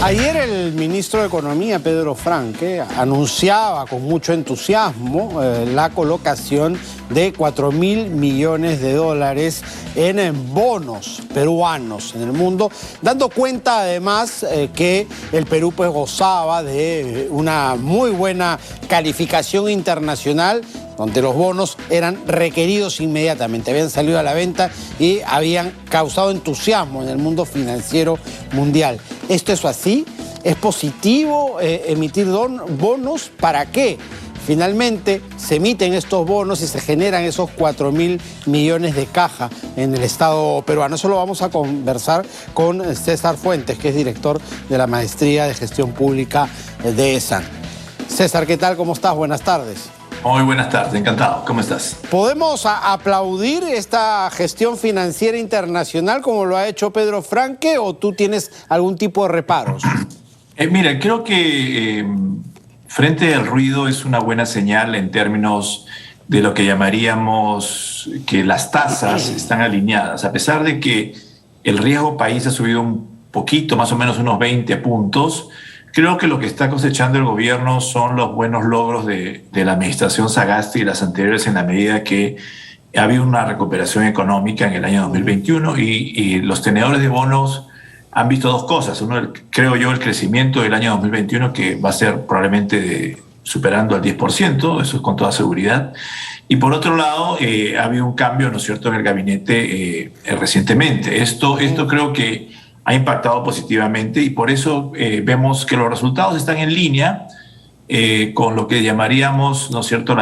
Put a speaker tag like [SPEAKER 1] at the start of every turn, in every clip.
[SPEAKER 1] Ayer el ministro de Economía, Pedro Franque, anunciaba con mucho entusiasmo la colocación de 4.000 millones de dólares en bonos peruanos en el mundo, dando cuenta además que el Perú pues gozaba de una muy buena calificación internacional, donde los bonos eran requeridos inmediatamente, habían salido a la venta y habían causado entusiasmo en el mundo financiero mundial. ¿Esto es así? ¿Es positivo emitir bonos? ¿Para qué? Finalmente se emiten estos bonos y se generan esos 4.000 millones de caja en el Estado peruano. Eso lo vamos a conversar con César Fuentes, que es director de la Maestría de Gestión Pública de ESAN. César, ¿qué tal? ¿Cómo estás? Buenas tardes.
[SPEAKER 2] Muy buenas tardes, encantado. ¿Cómo estás?
[SPEAKER 1] ¿Podemos aplaudir esta gestión financiera internacional como lo ha hecho Pedro Franque o tú tienes algún tipo de reparos?
[SPEAKER 2] Mira, creo que frente al ruido es una buena señal en términos de lo que llamaríamos que las tasas están alineadas. A pesar de que el riesgo país ha subido un poquito, más o menos unos 20 puntos, creo que lo que está cosechando el gobierno son los buenos logros de la administración Sagasti y las anteriores, en la medida que ha habido una recuperación económica en el año 2021 y los tenedores de bonos han visto dos cosas. Uno, creo yo, el crecimiento del año 2021, que va a ser probablemente superando al 10%, eso es con toda seguridad. Y por otro lado, ha habido un cambio, ¿no es cierto?, en el gabinete recientemente. Esto creo que ha impactado positivamente y por eso vemos que los resultados están en línea con lo que llamaríamos, ¿no es cierto?,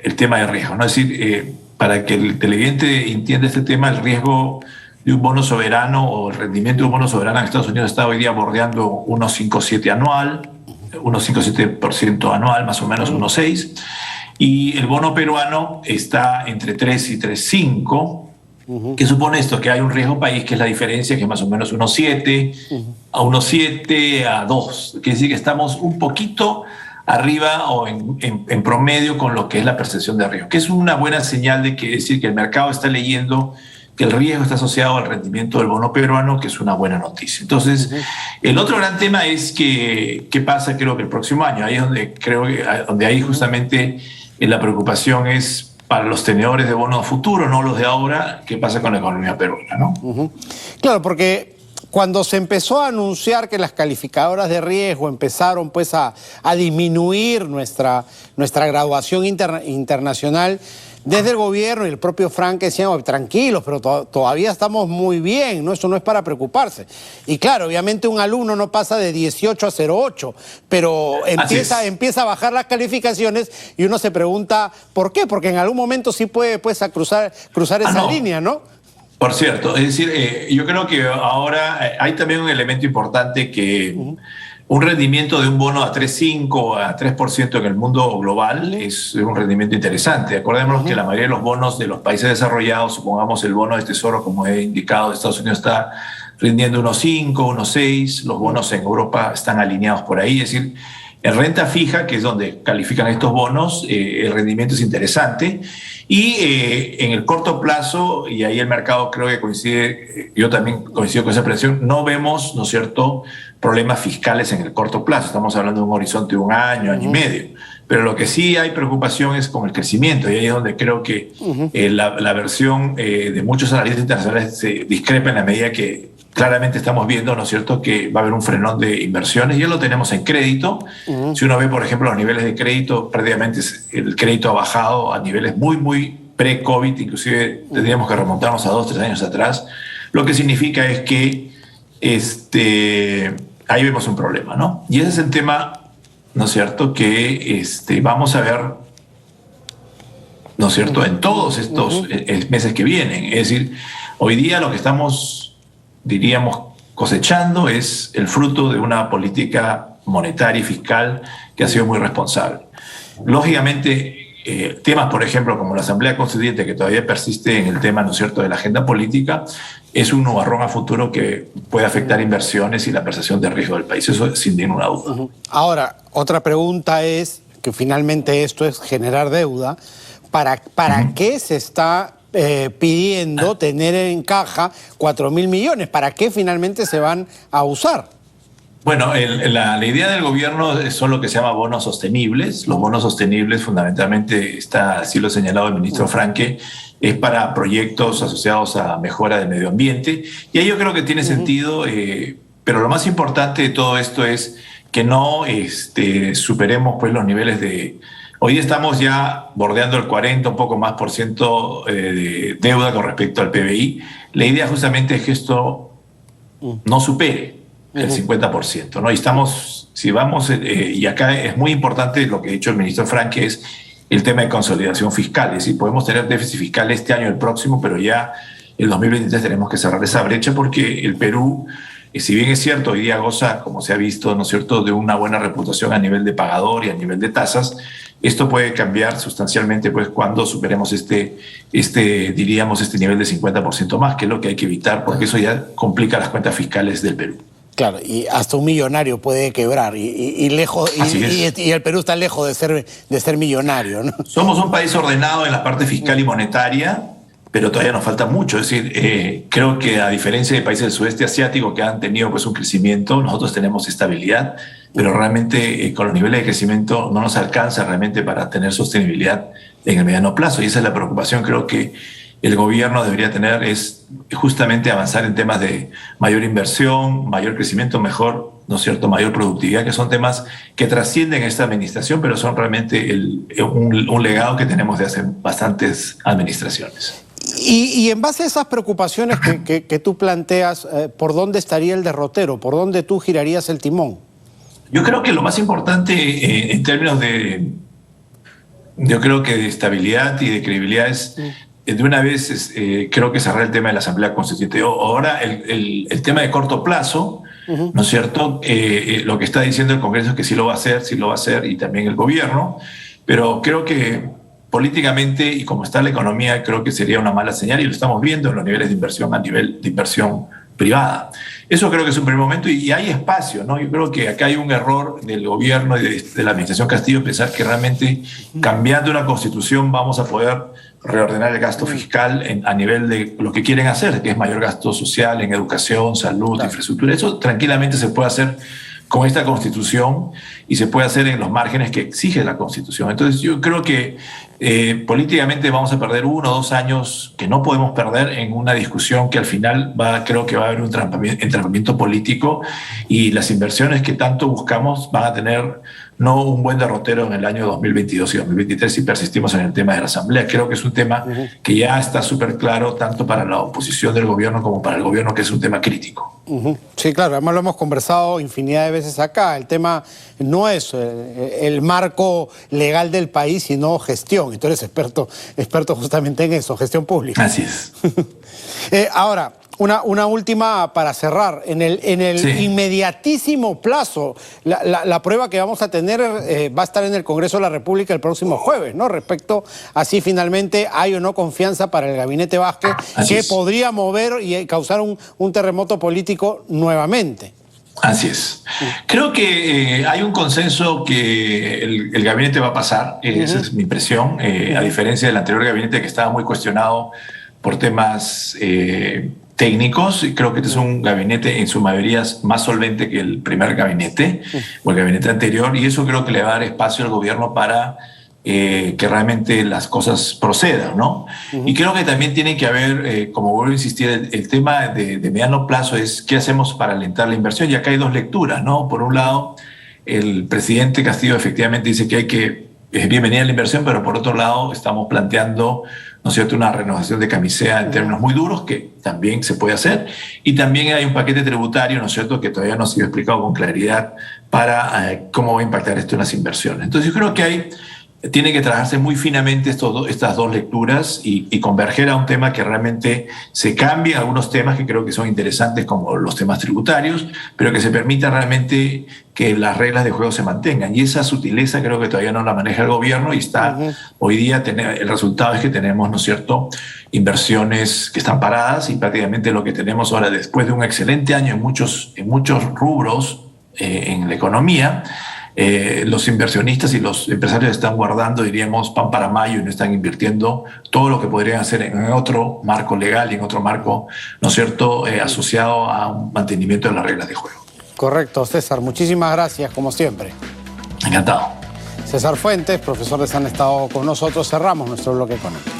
[SPEAKER 2] el tema de riesgo, ¿no? Es decir, para que el televidente entienda este tema, el riesgo de un bono soberano o el rendimiento de un bono soberano en Estados Unidos está hoy día bordeando 1,57 anual, 1,57% anual, más o menos 1,6, y el bono peruano está entre 3 y 3,5. ¿Qué supone esto? Que hay un riesgo país, que es la diferencia, que es más o menos 1,7 a 1,7 a 2. Quiere decir que estamos un poquito arriba o en promedio con lo que es la percepción de riesgo, que es una buena señal de que decir que el mercado está leyendo que el riesgo está asociado al rendimiento del bono peruano, que es una buena noticia. Entonces, el otro gran tema es que qué pasa, creo que el próximo año, ahí es donde creo que donde ahí justamente la preocupación es para los tenedores de bonos futuro, no los de ahora, qué pasa con la economía peruana, ¿no?
[SPEAKER 1] Claro, porque cuando se empezó a anunciar que las calificadoras de riesgo empezaron pues a disminuir nuestra graduación internacional, desde el gobierno y el propio Franque decían, oh, tranquilos, pero todavía estamos muy bien, ¿no? Eso no es para preocuparse. Y claro, obviamente un alumno no pasa de 18 a 0,8, pero empieza a bajar las calificaciones y uno se pregunta, ¿por qué? Porque en algún momento sí puede pues, cruzar esa línea, ¿no?
[SPEAKER 2] Por cierto, es decir, yo creo que ahora hay también un elemento importante que un rendimiento de un bono a 3,5 a 3% en el mundo global es un rendimiento interesante. Acordémonos que la mayoría de los bonos de los países desarrollados, supongamos el bono de tesoro, como he indicado, de Estados Unidos está rindiendo 1,5, 1,6, los bonos en Europa están alineados por ahí, es decir, en renta fija, que es donde califican estos bonos, el rendimiento es interesante. Y en el corto plazo, y ahí el mercado creo que coincide, yo también coincido con esa presión, no vemos, ¿no es cierto?, problemas fiscales en el corto plazo. Estamos hablando de un horizonte de un año, año y medio. Pero lo que sí hay preocupación es con el crecimiento, y ahí es donde creo que la versión de muchos analistas internacionales se discrepa en la medida que claramente estamos viendo, ¿no es cierto?, que va a haber un frenón de inversiones. Ya lo tenemos en crédito. Si uno ve, por ejemplo, los niveles de crédito, prácticamente el crédito ha bajado a niveles muy, muy pre-COVID, inclusive tendríamos que remontarnos a 2 o 3 años atrás, lo que significa es que ahí vemos un problema, ¿no? Y ese es el tema, ¿no es cierto?, que vamos a ver, ¿no es cierto?, en todos estos meses que vienen. Es decir, hoy día lo que estamos, diríamos, cosechando es el fruto de una política monetaria y fiscal que ha sido muy responsable. Lógicamente, temas, por ejemplo, como la Asamblea Constituyente, que todavía persiste en el tema, ¿no es cierto?, de la agenda política, es un nubarrón a futuro que puede afectar inversiones y la percepción de riesgo del país. Eso sin ninguna duda.
[SPEAKER 1] Ahora, otra pregunta es, que finalmente esto es generar deuda, ¿para qué se está pidiendo tener en caja 4.000 millones? ¿Para qué finalmente se van a usar?
[SPEAKER 2] Bueno, la idea del gobierno son lo que se llama bonos sostenibles. Los bonos sostenibles, fundamentalmente, así lo ha señalado el ministro Franque, es para proyectos asociados a mejora del medio ambiente. Y ahí yo creo que tiene sentido, pero lo más importante de todo esto es que no superemos pues, los niveles de... Hoy estamos ya bordeando el 40, un poco más por ciento de deuda con respecto al PBI. La idea justamente es que esto no supere el 50%, ¿no? Y estamos, si vamos, y acá es muy importante lo que ha dicho el ministro Franque, es el tema de consolidación fiscal. Es decir, podemos tener déficit fiscal este año, el próximo, pero ya el 2023 tenemos que cerrar esa brecha porque el Perú, si bien es cierto, hoy día goza, como se ha visto, ¿no es cierto?, de una buena reputación a nivel de pagador y a nivel de tasas, esto puede cambiar sustancialmente pues, cuando superemos diríamos, este nivel de 50% más, que es lo que hay que evitar, porque eso ya complica las cuentas fiscales del Perú.
[SPEAKER 1] Claro, y hasta un millonario puede quebrar y el Perú está lejos de ser millonario, ¿no?
[SPEAKER 2] Somos un país ordenado en la parte fiscal y monetaria, pero todavía nos falta mucho. Es decir, creo que a diferencia de países del sudeste asiático que han tenido pues, un crecimiento, nosotros tenemos estabilidad, pero realmente con los niveles de crecimiento no nos alcanza realmente para tener sostenibilidad en el mediano plazo. Y esa es la preocupación, creo que el gobierno debería tener, es justamente avanzar en temas de mayor inversión, mayor crecimiento, mejor, ¿no es cierto?, mayor productividad, que son temas que trascienden esta administración, pero son realmente un legado que tenemos de hace bastantes administraciones.
[SPEAKER 1] Y en base a esas preocupaciones que tú planteas, ¿por dónde estaría el derrotero? ¿Por dónde tú girarías el timón?
[SPEAKER 2] Yo creo que lo más importante en términos yo creo que de estabilidad y de credibilidad es de una vez creo que cerrar el tema de la Asamblea Constituyente. Ahora el tema de corto plazo, ¿no es cierto? Lo que está diciendo el Congreso es que sí lo va a hacer y también el gobierno, pero creo que políticamente y como está la economía, creo que sería una mala señal y lo estamos viendo en los niveles de inversión a nivel de inversión privada. Eso creo que es un primer momento y hay espacio, ¿no? Yo creo que acá hay un error del gobierno y de la administración Castillo pensar que realmente cambiando una constitución vamos a poder reordenar el gasto fiscal a nivel de lo que quieren hacer, que es mayor gasto social en educación, salud, infraestructura. Eso tranquilamente se puede hacer con esta constitución y se puede hacer en los márgenes que exige la constitución. Entonces yo creo que políticamente vamos a perder 1 o 2 años que no podemos perder en una discusión que al final creo que va a haber un entrampamiento político y las inversiones que tanto buscamos van a tener no un buen derrotero en el año 2022 y 2023 si persistimos en el tema de la Asamblea. Creo que es un tema que ya está súper claro tanto para la oposición del gobierno como para el gobierno, que es un tema crítico.
[SPEAKER 1] Sí, claro, además lo hemos conversado infinidad de veces acá. El tema no es el marco legal del país, sino gestión. Y tú eres experto justamente en eso, gestión pública.
[SPEAKER 2] Así es.
[SPEAKER 1] Ahora, una última para cerrar. En el inmediatísimo plazo, la prueba que vamos a tener va a estar en el Congreso de la República el próximo jueves, ¿no? Respecto a si finalmente hay o no confianza para el gabinete Vázquez, que podría mover y causar un terremoto político nuevamente.
[SPEAKER 2] Así es. Creo que hay un consenso que el gabinete va a pasar, esa es mi impresión, a diferencia del anterior gabinete que estaba muy cuestionado por temas técnicos. Creo que este es un gabinete en su mayoría más solvente que el primer gabinete o el gabinete anterior, y eso creo que le va a dar espacio al gobierno para que realmente las cosas procedan, ¿no? Y creo que también tiene que haber, como vuelvo a insistir, el tema de mediano plazo es qué hacemos para alentar la inversión, y acá hay 2 lecturas, ¿no? Por un lado, el presidente Castillo efectivamente dice que hay que bienvenida la inversión, pero por otro lado estamos planteando, ¿no es cierto?, una renovación de camisea en términos muy duros, que también se puede hacer, y también hay un paquete tributario, ¿no es cierto?, que todavía no ha sido explicado con claridad para cómo va a impactar esto en las inversiones. Entonces yo creo que tiene que trabajarse muy finamente estas 2 lecturas y converger a un tema que realmente se cambie algunos temas que creo que son interesantes, como los temas tributarios, pero que se permita realmente que las reglas de juego se mantengan. Y esa sutileza creo que todavía no la maneja el gobierno y está hoy día, el resultado es que tenemos, ¿no es cierto?, inversiones que están paradas, y prácticamente lo que tenemos ahora, después de un excelente año en muchos rubros en la economía, los inversionistas y los empresarios están guardando, diríamos, pan para mayo, y no están invirtiendo todo lo que podrían hacer en otro marco legal y en otro marco, ¿no es cierto?, asociado a un mantenimiento de las reglas de juego.
[SPEAKER 1] Correcto, César. Muchísimas gracias, como siempre.
[SPEAKER 2] Encantado.
[SPEAKER 1] César Fuentes, profesor de San Estado con nosotros. Cerramos nuestro bloque económico.